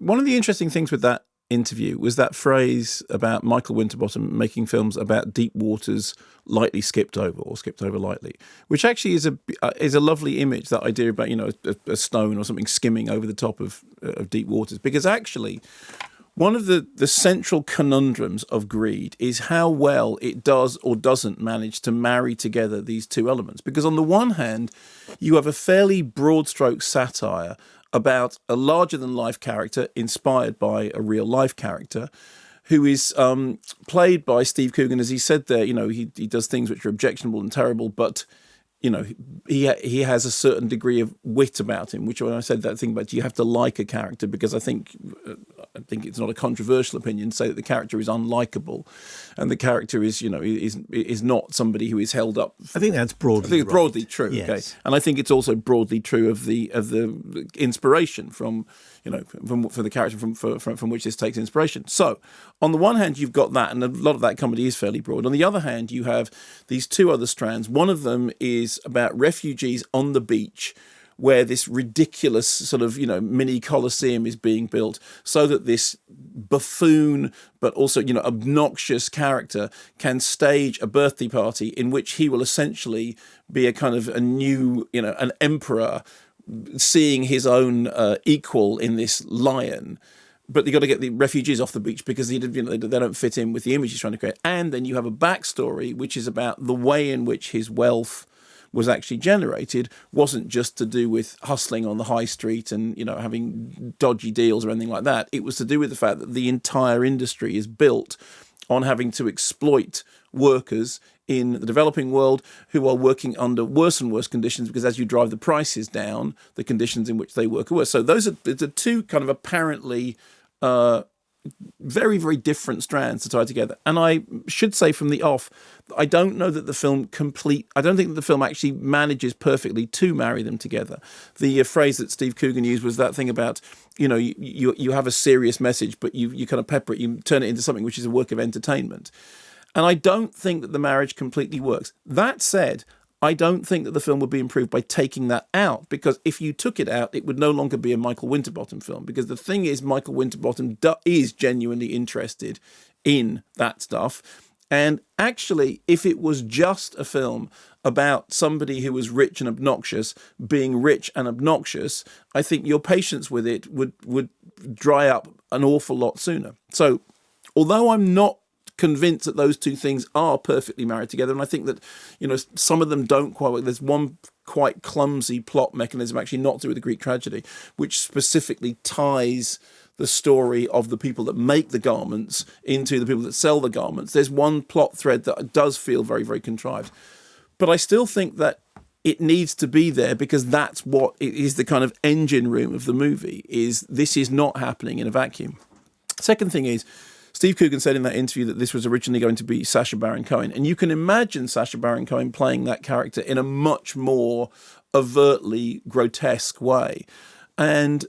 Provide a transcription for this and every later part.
One of the interesting things with that interview was that phrase about Michael Winterbottom making films about deep waters lightly skipped over or skipped over lightly, which actually is a lovely image, that idea about, a stone or something skimming over the top of deep waters. Because actually, one of the central conundrums of greed is how well it does or doesn't manage to marry together these two elements. Because on the one hand, you have a fairly broad-stroke satire about a larger-than-life character inspired by a real-life character who is played by Steve Coogan. As he said there, he does things which are objectionable and terrible, but he has a certain degree of wit about him, which when I said that thing about you have to like a character, because I think it's not a controversial opinion to say that the character is unlikable and the character is, is not somebody who is held up. I think that's broadly I think it's broadly true. Yes. Okay. And I think it's also broadly true of the inspiration from for the character from which this takes inspiration. So on the one hand, you've got that, and a lot of that comedy is fairly broad. On the other hand, you have these two other strands. One of them is about refugees on the beach, where this ridiculous sort of, mini Colosseum is being built so that this buffoon, but also, obnoxious character can stage a birthday party in which he will essentially be a kind of a new, an emperor, seeing his own equal in this lion. But you've got to get the refugees off the beach because they don't fit in with the image he's trying to create. And then you have a backstory, which is about the way in which his wealth was actually generated. Wasn't just to do with hustling on the high street and having dodgy deals or anything like that. It was to do with the fact that the entire industry is built on having to exploit workers in the developing world who are working under worse and worse conditions, because as you drive the prices down, the conditions in which they work are worse. So those are the two kind of apparently very, very different strands to tie together. And I should say from the off, I don't know that the film I don't think that the film actually manages perfectly to marry them together. The phrase that Steve Coogan used was that thing about, you have a serious message, but you kind of pepper it, you turn it into something which is a work of entertainment. And I don't think that the marriage completely works. That said, I don't think that the film would be improved by taking that out, because if you took it out, it would no longer be a Michael Winterbottom film. Because the thing is, Michael Winterbottom is genuinely interested in that stuff. And actually, if it was just a film about somebody who was rich and obnoxious being rich and obnoxious, I think your patience with it would dry up an awful lot sooner. So, although I'm not convinced that those two things are perfectly married together, and I think that some of them don't quite work. There's one quite clumsy plot mechanism, actually not to do with the Greek tragedy, which specifically ties the story of the people that make the garments into the people that sell the garments. There's one plot thread that does feel very, very contrived, but I still think that it needs to be there, because that's what it is, the kind of engine room of the movie. This is not happening in a vacuum. Second thing is, Steve Coogan said in that interview that this was originally going to be Sacha Baron Cohen. And you can imagine Sacha Baron Cohen playing that character in a much more overtly grotesque way. And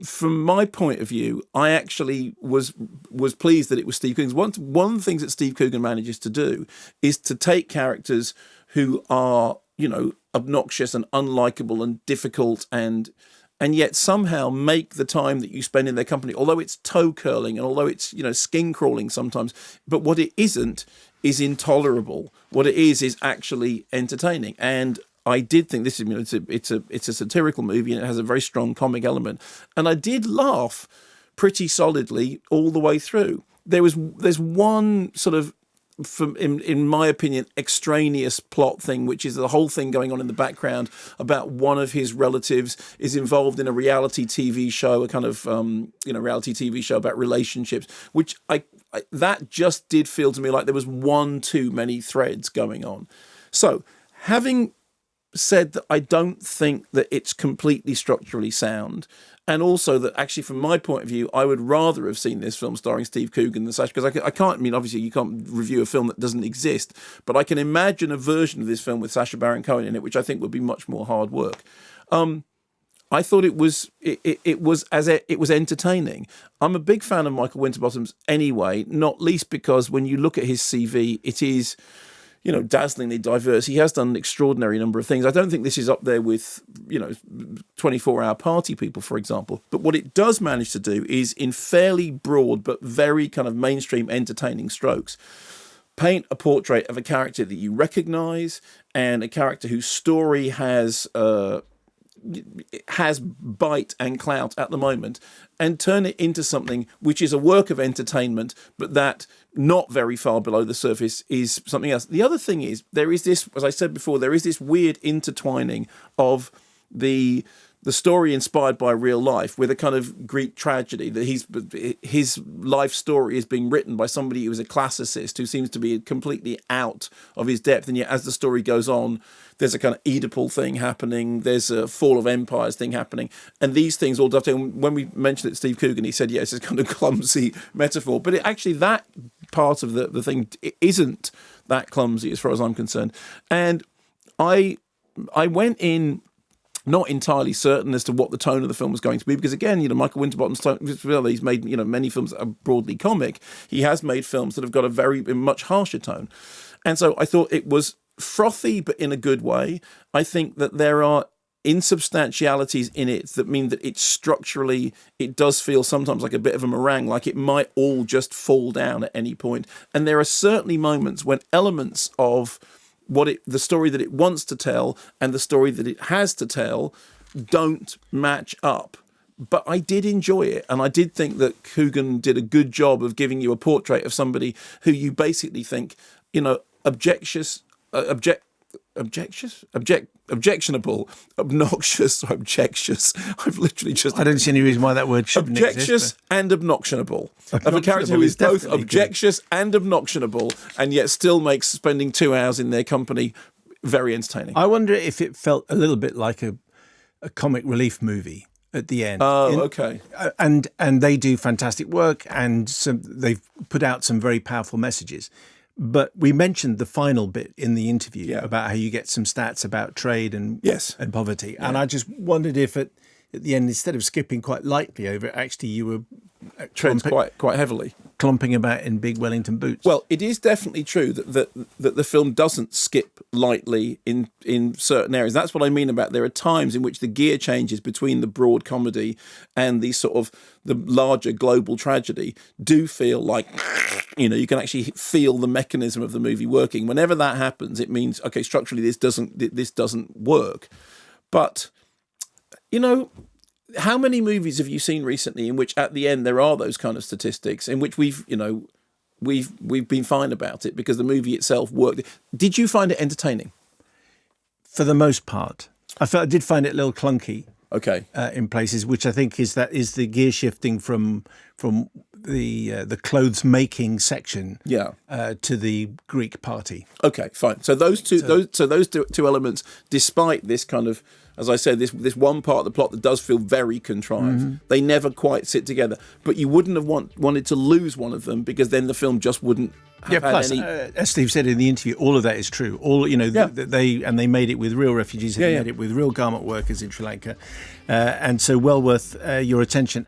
from my point of view, I actually was pleased that it was Steve Coogan. One of the things that Steve Coogan manages to do is to take characters who are, obnoxious and unlikable and difficult and yet somehow make the time that you spend in their company, although it's toe curling and although it's, skin crawling sometimes, but what it isn't is intolerable. What it is actually entertaining. And I did think this is, it's a satirical movie, and it has a very strong comic element. And I did laugh pretty solidly all the way through. There's one sort of, in my opinion, extraneous plot thing, which is the whole thing going on in the background about one of his relatives is involved in a reality TV show, a kind of reality TV show about relationships, which I that just did feel to me like there was one too many threads going on. So, having said that, I don't think that it's completely structurally sound, and also that actually from my point of view, I would rather have seen this film starring Steve Coogan than Sacha, because I can't, obviously you can't review a film that doesn't exist, but I can imagine a version of this film with Sacha Baron Cohen in it, which I think would be much more hard work. I thought it was entertaining. I'm a big fan of Michael Winterbottom's anyway, not least because when you look at his CV, it is dazzlingly diverse. He has done an extraordinary number of things. I don't think this is up there with, 24-hour party people, for example. But what it does manage to do is, in fairly broad but very kind of mainstream entertaining strokes, paint a portrait of a character that you recognise, and a character whose story has bite and clout at the moment, and turn it into something which is a work of entertainment, but that, not very far below the surface, is something else. The other thing is, there is this, as I said before, there is this weird intertwining of the story inspired by real life with a kind of Greek tragedy, that his life story is being written by somebody who is a classicist, who seems to be completely out of his depth, and yet as the story goes on, there's a kind of Oedipal thing happening, there's a fall of empires thing happening, and these things all dovetail. When we mentioned it to Steve Coogan, he said, yes, it's a kind of clumsy metaphor, but actually that part of the thing isn't that clumsy as far as I'm concerned. And I went in not entirely certain as to what the tone of the film was going to be, because again, Michael Winterbottom's tone, he's made many films that are broadly comic. He has made films that have got a much harsher tone, and so I thought it was frothy, but in a good way. I think that there are insubstantialities in it that mean that it does feel sometimes like a bit of a meringue, like it might all just fall down at any point. And there are certainly moments when elements of the story that it wants to tell and the story that it has to tell don't match up. But I did enjoy it, and I did think that Coogan did a good job of giving you a portrait of somebody who you basically think, objectionable, obnoxious, or objectious. I've literally just... I don't see any reason why that word shouldn't objectious exist. And obnoxionable. Of a character who is both objectious and obnoxionable, and yet still makes spending 2 hours in their company very entertaining. I wonder if it felt a little bit like a comic relief movie at the end. Oh, okay. And they do fantastic work, and they've put out some very powerful messages. But we mentioned the final bit in the interview about how you get some stats about trade and poverty. Yeah. And I just wondered if at the end, instead of skipping quite lightly over it, actually you were treads quite heavily, clumping about in big Wellington boots. Well, it is definitely true that the film doesn't skip lightly in certain areas. That's what I mean about there are times in which the gear changes between the broad comedy and the sort of the larger global tragedy do feel like, you can actually feel the mechanism of the movie working. Whenever that happens, it means, okay, structurally this doesn't work. But, how many movies have you seen recently in which at the end there are those kind of statistics in which we've been fine about it because the movie itself worked? Did you find it entertaining? For the most part. I did find it a little clunky. Okay. In places, which I think is the gear shifting from the clothes making section to the Greek party. Okay, fine. So those two elements, despite this kind of, as I said, this one part of the plot that does feel very contrived, they never quite sit together. But you wouldn't have wanted to lose one of them, because then the film just wouldn't have had plus, any. As Steve said in the interview, all of that is true. They made it with real refugees, made it with real garment workers in Sri Lanka, and so well worth your attention.